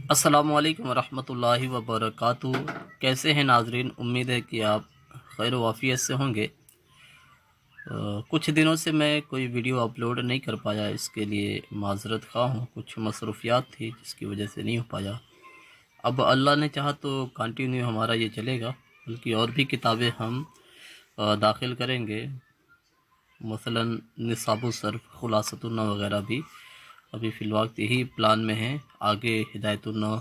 السلام علیکم ورحمۃ اللہ وبرکاتہ۔ کیسے ہیں ناظرین؟ امید ہے کہ آپ خیر و عافیت سے ہوں گے۔ کچھ دنوں سے میں کوئی ویڈیو اپلوڈ نہیں کر پایا، اس کے لیے معذرت خواہ ہوں۔ کچھ مصروفیات تھی جس کی وجہ سے نہیں ہو پایا۔ اب اللہ نے چاہا تو کنٹینیو ہمارا یہ چلے گا، بلکہ اور بھی کتابیں ہم داخل کریں گے، مثلا نصاب الصرف، خلاصۃ النحو وغیرہ بھی ابھی فی الوقت یہی پلان میں ہیں۔ آگے ہدایت النحو،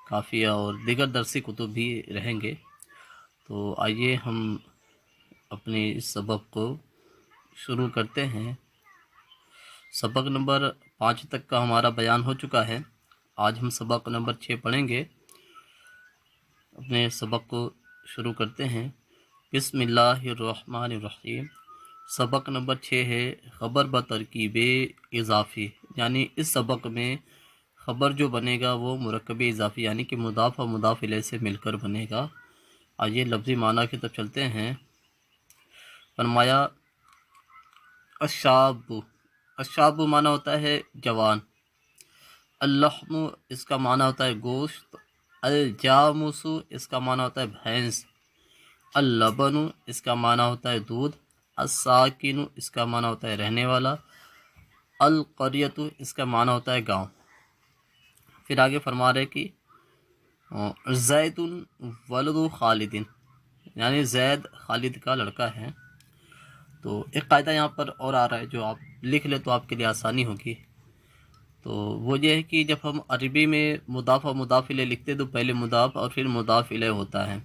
کافیہ اور دیگر درسی کتب بھی رہیں گے۔ تو آئیے ہم اپنے اس سبق کو شروع کرتے ہیں۔ سبق نمبر 5 تک کا ہمارا بیان ہو چکا ہے۔ آج ہم سبق نمبر 6 پڑھیں گے۔ اپنے سبق کو شروع کرتے ہیں۔ بسم اللہ الرحمن الرحیم۔ سبق نمبر 6 ہے خبر بترکیب اضافی، یعنی اس سبق میں خبر جو بنے گا وہ مرکب اضافی یعنی کہ مضاف و مضاف الیہ سے مل کر بنے گا۔ آئیے لفظی معنی کی طرف چلتے ہیں۔ فرمایا الشاب، الشاب معنی ہوتا ہے جوان، اللحم اس کا معنی ہوتا ہے گوشت، الجاموس اس کا معنی ہوتا ہے بھینس، اللبن اس کا معنی ہوتا ہے دودھ، الساکن اس کا معنی ہوتا ہے رہنے والا، القریۃ اس کا معنی ہوتا ہے گاؤں۔ پھر آگے فرما رہے کہ زید ولد خالد، یعنی زید خالد کا لڑکا ہے۔ تو ایک قاعدہ یہاں پر اور آ رہا ہے جو آپ لکھ لیں تو آپ کے لیے آسانی ہوگی۔ تو وہ یہ ہے کہ جب ہم عربی میں مضاف و مضاف الیہ لکھتے تو پہلے مضاف اور پھر مضاف الیہ ہوتا ہے،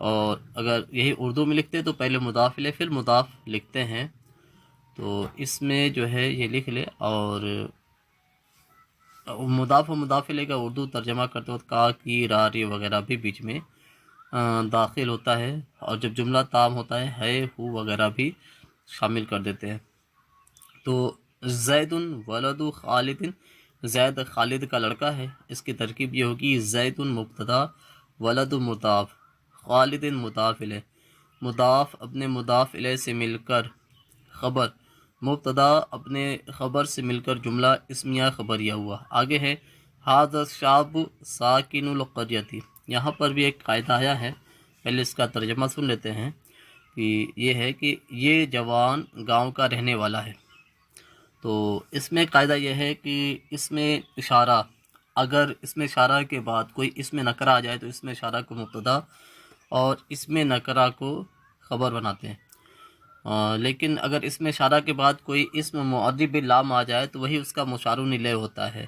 اور اگر یہی اردو میں لکھتے تو پہلے مضاف الیہ پھر مضاف لکھتے ہیں۔ تو اس میں جو ہے یہ لکھ لے، اور مضاف و مضاف الیہ کا اردو ترجمہ کرتے وقت کا، کی، را، ری وغیرہ بھی بیچ میں داخل ہوتا ہے، اور جب جملہ تام ہوتا ہے ہو وغیرہ بھی شامل کر دیتے ہیں۔ تو زید ولد خالد، زید خالد کا لڑکا ہے، اس کی ترکیب یہ ہوگی زید مبتدا، ولد مضاف، خالد مضاف الیہ، مضاف اپنے مضاف الیہ سے مل کر خبر، مبتدا اپنے خبر سے مل کر جملہ اسمیہ خبریہ ہوا۔ آگے ہے ھذا الشاب ساکن القریۃ، یہاں پر بھی ایک قاعدہ آیا ہے، پہلے اس کا ترجمہ سن لیتے ہیں کہ یہ ہے کہ یہ جوان گاؤں کا رہنے والا ہے۔ تو اس میں قاعدہ یہ ہے کہ اس میں اشارہ، اگر اس میں اشارہ کے بعد کوئی اسم نکرہ آ جائے تو اس میں اشارہ کو مبتدا اور اسم نکرہ کو خبر بناتے ہیں، لیکن اگر اس میں اشارہ کے بعد کوئی اسم معرب لام آ جائے تو وہی اس کا مشار الیہ ہوتا ہے۔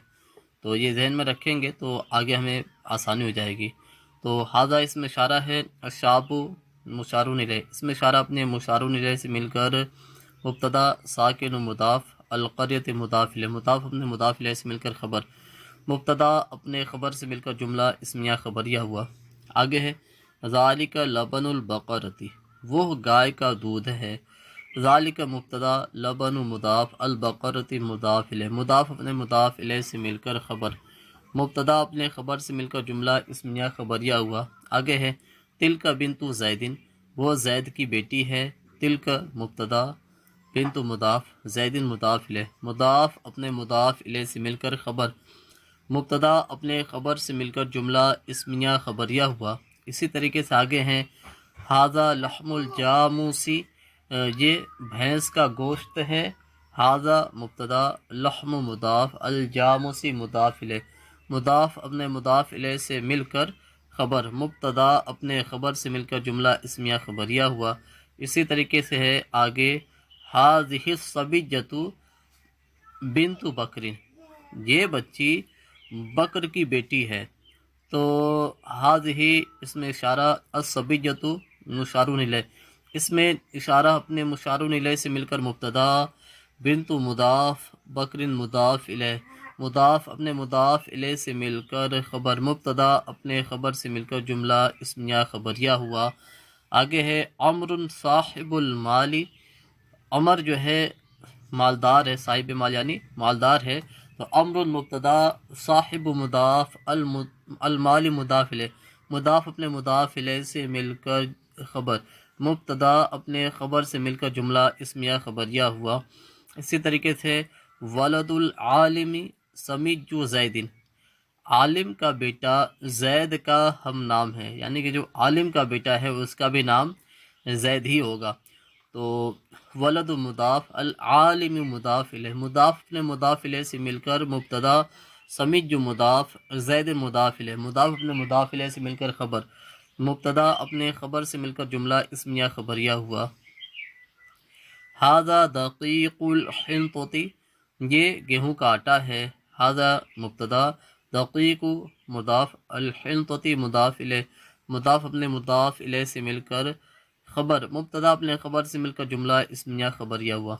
تو یہ ذہن میں رکھیں گے تو آگے ہمیں آسانی ہو جائے گی۔ تو ھذا اس میں اشارہ ہے، الشاب مشار الیہ، اس میں اشارہ اپنے مشار الیہ سے مل کر مبتدا ساکن مضاف، القریۃ مضاف الیہ، مضاف اپنے مضاف الیہ سے مل کر خبر، مبتدا اپنے خبر سے مل کر جملہ اسمیہ خبریہ ہوا۔ آگے ہے ذالک لبن البقرۃ، وہ گائے کا دودھ ہے، ذالک مبتدا، لبن مضاف، البقرۃ مضاف الیہ، مضاف اپنے مضاف الیہ سے مل کر خبر، مبتدا اپنے خبر سے مل کر جملہ اسمیہ خبریہ ہوا۔ آگے ہے تلک بنت زید، وہ زید کی بیٹی ہے، تلک مبتدا، بنت مضاف، زید مضاف الیہ، مضاف اپنے مضاف الیہ سے مل کر خبر، مبتدا اپنے خبر سے مل کر جملہ اسمیہ خبریہ ہوا۔ اسی طریقے سے آگے ہیں ھذا لحم الجاموسی، یہ بھینس کا گوشت ہے، ھذا مبتدا، لحم مضاف، الجاموسی مضاف الیہ، مضاف اپنے مضاف الیہ سے مل کر خبر، مبتدا اپنے خبر سے مل کر جملہ اسمیہ خبریہ ہوا۔ اسی طریقے سے ہے آگے ھذہ الصبیۃ بنت بکر، یہ بچی بکر کی بیٹی ہے۔ تو ھذہ اس میں اشارہ، الصبیۃ مشار الیہ، اس میں اشارہ اپنے مشار الیہ سے مل کر مبتدا، بنت مضاف، بکر مضاف الیہ، مضاف اپنے مضاف الیہ سے مل کر خبر، مبتدا اپنے خبر سے مل کر جملہ اسمیہ خبریہ ہوا۔ آگے ہے عمر صاحب المال، عمر جو ہے مالدار ہے، صاحب مال یعنی مالدار ہے۔ تو عمر مبتدا، صاحب مضاف، المال مضاف الیہ، مضاف اپنے مضاف الیہ سے مل کر خبر، مبتدا اپنے خبر سے مل کر جملہ اسمیہ خبریہ ہوا۔ اسی طریقے سے ولد العالم سمیج زید، عالم کا بیٹا زید کا ہم نام ہے، یعنی کہ جو عالم کا بیٹا ہے اس کا بھی نام زید ہی ہوگا۔ تو ولد مضاف، العالم مضاف الیہ، مضاف اپنے مضاف الیہ سے مل کر مبتدا، سمیع جو مضاف، زید مضاف الیہ، مضاف اپنے مضاف الیہ سے مل کر خبر، مبتدا اپنے خبر سے مل کر جملہ اسمیہ خبریہ ہوا۔ ھذا دقیق الحنطۃ، یہ گیہوں کا آٹا ہے۔ ھذا مبتدا، دقیق مضاف، الحنطۃ مضاف الیہ، مضاف اپنے مضاف الیہ سے مل کر خبر، مبتدا اپنے خبر سے مل کر جملہ اسمیہ خبریہ ہوا۔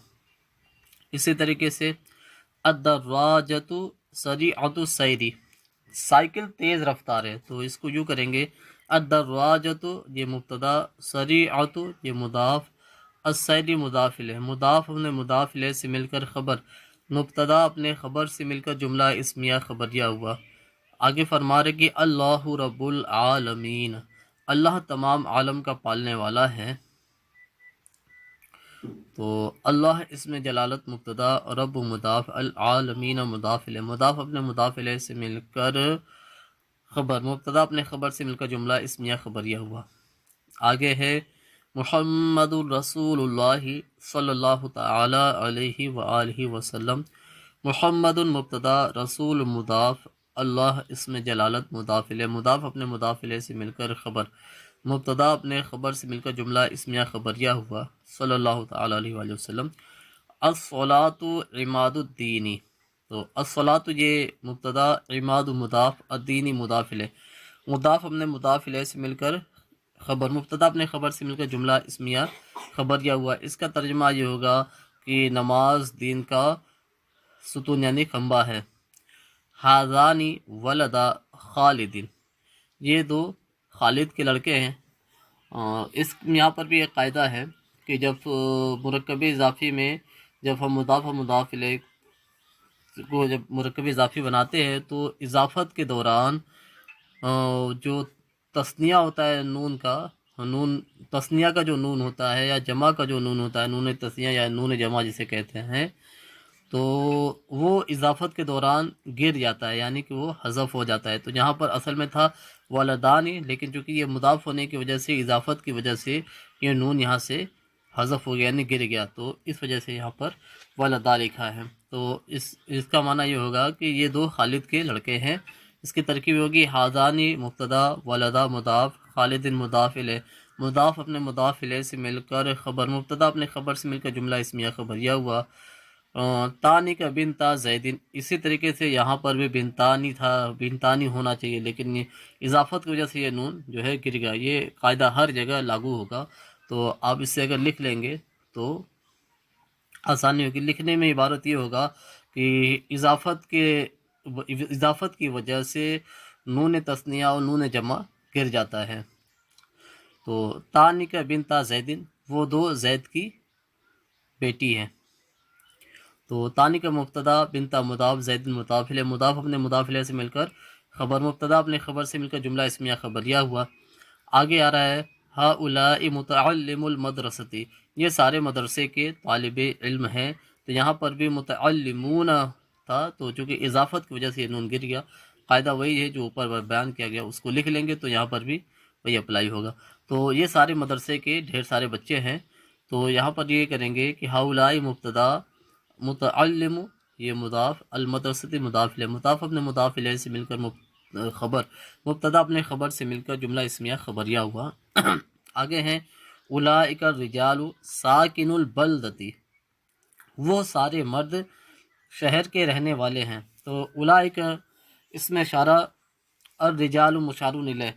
اسی طریقے سے الدراجۃ سریعۃ السیر، سائیکل تیز رفتار ہے، تو اس کو یوں کریں گے الدراجۃ یہ مبتدا، سریعۃ یہ مضاف، السیر مضاف الیہ، مضاف اپنے مضاف الیہ سے مل کر خبر، مبتدا اپنے خبر سے مل کر جملہ اسمیہ خبریہ ہوا۔ آگے فرما رہے کہ اللہ رب العالمین، اللہ تمام عالم کا پالنے والا ہے۔ تو اللہ اس میں جلالت مبتدا، رب مضاف، العالمین مضاف الیہ، مضاف اپنے مضاف الیہ سے مل کر خبر، مبتدا اپنے خبر سے مل کر جملہ اسمیہ خبریہ ہوا۔ آگے ہے محمد الرسول اللہ صلی اللہ تعالی علیہ وآلہ وسلم، محمد مبتدا، رسول مضاف، اللہ اس میں جلالت مضاف الیہ، مضاف اپنے مضاف الیہ سے مل کر خبر، مبتدا اپنے خبر سے مل کر جملہ اسمیہ خبریہ ہوا، صلی اللہ تعالی علیہ وآلہ وسلم۔ الصلاۃ عماد الدین، تو الصلاۃ یہ مبتدا، عماد مضاف، الدین مضاف الیہ، مضاف اپنے مضاف الیہ سے مل کر خبر، مبتدا اپنے خبر سے مل کر جملہ اسمیہ خبریہ ہوا۔ اس کا ترجمہ یہ ہوگا کہ نماز دین کا ستون یعنی کھمبا ہے۔ ھذان ولدا خالد، یہ دو خالد کے لڑکے ہیں۔ اس یہاں پر بھی ایک قاعدہ ہے کہ جب مرکب اضافی میں جب ہم مضاف و مضاف الیہ کو جب مرکب اضافی بناتے ہیں تو اضافت کے دوران جو تثنیہ ہوتا ہے نون کا، نون تثنیہ کا جو نون ہوتا ہے یا جمع کا جو نون ہوتا ہے، نون تثنیہ یا نون جمع جسے کہتے ہیں، تو وہ اضافت کے دوران گر جاتا ہے، یعنی کہ وہ حذف ہو جاتا ہے۔ تو یہاں پر اصل میں تھا ولدانی، لیکن چونکہ یہ مضاف ہونے کی وجہ سے، اضافت کی وجہ سے یہ نون یہاں سے حذف ہو گیا یعنی گر گیا، تو اس وجہ سے یہاں پر ولدا لکھا ہے۔ تو اس کا معنی یہ ہوگا کہ یہ دو خالد کے لڑکے ہیں۔ اس کی ترکیب ہوگی ھذانی مبتدا، ولدا مضاف، خالد مضاف الیہ، مضاف اپنے مضاف الیہ سے مل کر خبر، مبتدا اپنے خبر سے مل کر جملہ اسمیہ خبریہ ہوا۔ تانی کا بنتا زیدن، اسی طریقے سے یہاں پر بھی بنتانی تھا، بنتانی ہونا چاہیے، لیکن یہ اضافت کی وجہ سے یہ نون جو ہے گر گیا۔ یہ قاعدہ ہر جگہ لاگو ہوگا، تو آپ اس سے اگر لکھ لیں گے تو آسانی ہوگی۔ لکھنے میں عبارت یہ ہوگا کہ اضافت کی وجہ سے نون تثنیہ اور نون جمع گر جاتا ہے۔ تو تانی کا بنتا زیدن، وہ دو زید کی بیٹی ہیں۔ تو تانی کا مبتدا، بنتا مضاف، زید مضاف الیہ، مضاف اپنے مضاف الیہ سے مل کر خبر، مبتدا اپنے خبر سے مل کر جملہ اسمیہ خبریہ ہوا۔ آگے آ رہا ہے ہؤلاء متعلم المدرسۃ، یہ سارے مدرسے کے طالب علم ہیں۔ تو یہاں پر بھی متعلمون تھا، تو چونکہ اضافت کی وجہ سے یہ نون گر گیا۔ قاعدہ وہی ہے جو اوپر بیان کیا گیا، اس کو لکھ لیں گے تو یہاں پر بھی وہی اپلائی ہوگا۔ تو یہ سارے مدرسے کے ڈھیر سارے بچے ہیں، تو یہاں پر یہ کریں گے کہ ہؤلاء مبتدا، متعلم یہ مضاف، المدرسۃ مضاف الیہ، مضاف اپنے مضاف الیہ سے مل کر خبر، مبتدا اپنے خبر سے مل کر جملہ اسمیہ خبریہ ہوا۔ آگے ہیں اولئک الرجال ساکن البلدۃ، وہ سارے مرد شہر کے رہنے والے ہیں۔ تو اولئک اس میں اشارہ، الرجال مشار الیہ،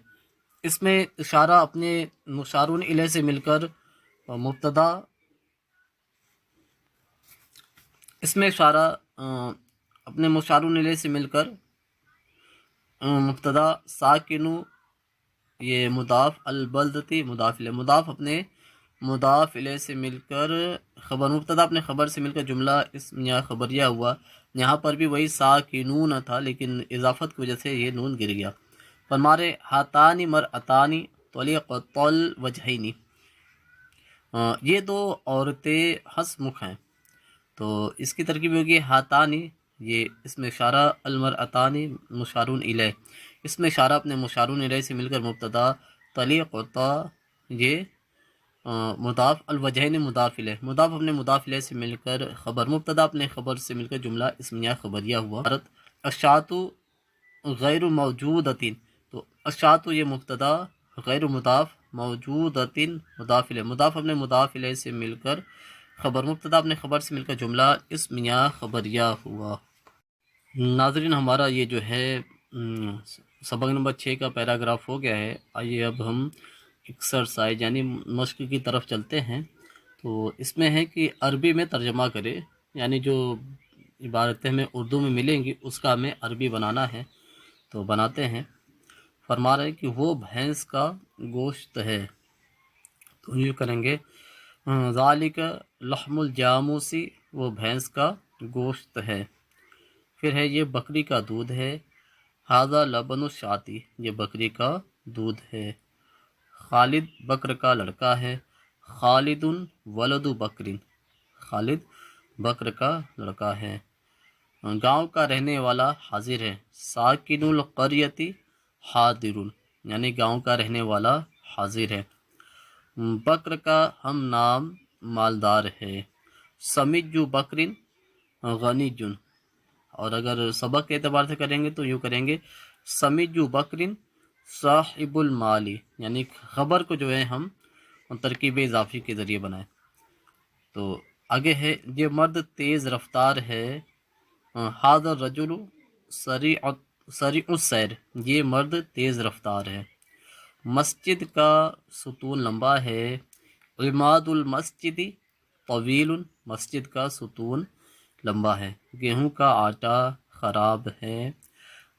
اس میں اشارہ اپنے مشار الیہ سے مل کر مبتدا، اس میں اشارہ اپنے مشار الیہ سے مل کر مبتدا، ساکنو یہ مضاف، البلدتی مضاف الیہ، مضاف اپنے مضاف الیہ سے مل کر خبر، مبتدا اپنے خبر سے مل کر جملہ اسمیہ خبریہ ہوا۔ یہاں پر بھی وہی ساکنون تھا، لیکن اضافت کی وجہ سے یہ نون گر گیا۔ فرمارے ہاتانی مرأتانی طلقۃ الوجہین، یہ دو عورتیں ہنس مکھ ہیں۔ تو اس کی ترکیب ہوگی ہاتانی، یہ اس میں اشارہ المرأتانی مشارون الیہ، اس میں اشارہ اپنے مشارون الیہ سے مل کر مبتدا، طلیقتا یہ مضاف، الوجہین مضاف الیہ، مضاف اپنے مضاف الیہ سے مل کر خبر، مبتدا اپنے خبر سے مل کر جملہ اسمیہ خبریہ ہوا۔ اشاعت غیر موجودتن، تو اشاعت یہ مبتدا، غیر مضاف، موجودتن مضاف الیہ، مضاف اپنے مضاف الیہ سے مل کر خبر، مبتدا اپنے خبر سے مل کر جملہ اسمیہ خبریہ ہوا۔ ناظرین ہمارا یہ جو ہے سبق نمبر 6 کا پیراگراف ہو گیا ہے۔ آئیے اب ہم ایکسرسائز یعنی مشق کی طرف چلتے ہیں۔ تو اس میں ہے کہ عربی میں ترجمہ کرے، یعنی جو عبارتیں ہمیں اردو میں ملیں گی اس کا ہمیں عربی بنانا ہے، تو بناتے ہیں۔ فرما رہے کہ وہ بھینس کا گوشت ہے، تو یہ کریں گے ذالک لحم الجاموسی، وہ بھینس کا گوشت ہے۔ پھر ہے یہ بکری کا دودھ ہے، ھذا لبن الشاتی، یہ بکری کا دودھ ہے۔ خالد بکر کا لڑکا ہے، خالد ولد بکر، خالد بکر کا لڑکا ہے۔ گاؤں کا رہنے والا حاضر ہے، ساکن القریتی حاضر، یعنی گاؤں کا رہنے والا حاضر ہے۔ بکر کا ہم نام مالدار ہے، سمج بکرن غنی جن، اور اگر سبق کے اعتبار سے کریں گے تو یوں کریں گے سمج بکرن صاحب المالی، یعنی خبر کو جو ہے ہم ترکیب اضافی کے ذریعے بنائیں۔ تو آگے ہے یہ مرد تیز رفتار ہے، ھذا الرجل سریع السیر، یہ مرد تیز رفتار ہے۔ مسجد کا ستون لمبا ہے، عماد المسجد طویل، مسجد کا ستون لمبا ہے۔ گیہوں کا آٹا خراب ہے،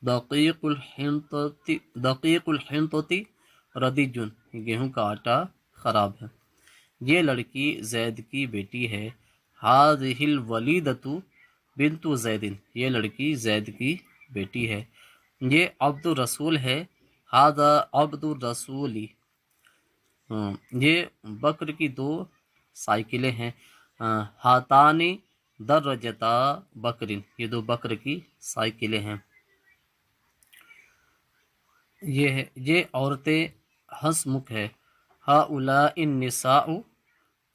دقیق الحنطتی ردیج، گیہوں کا آٹا خراب ہے۔ یہ لڑکی زید کی بیٹی ہے، ھذہ الولیدۃ بنت زید، یہ لڑکی زید کی بیٹی ہے۔ یہ عبد الرسول ہے، ھذا عبد الرسول، یہ بکر کی 2 سائیکلیں ہیں، ہاتانی درجتا بکرن، یہ 2 بکر کی سائیکلیں ہیں۔ یہ عورتیں ہنسمکھ ہے، ہؤلاء النساء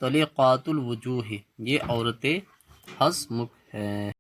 طلیقات الوجوہ، یہ عورتیں ہنسمکھ ہیں۔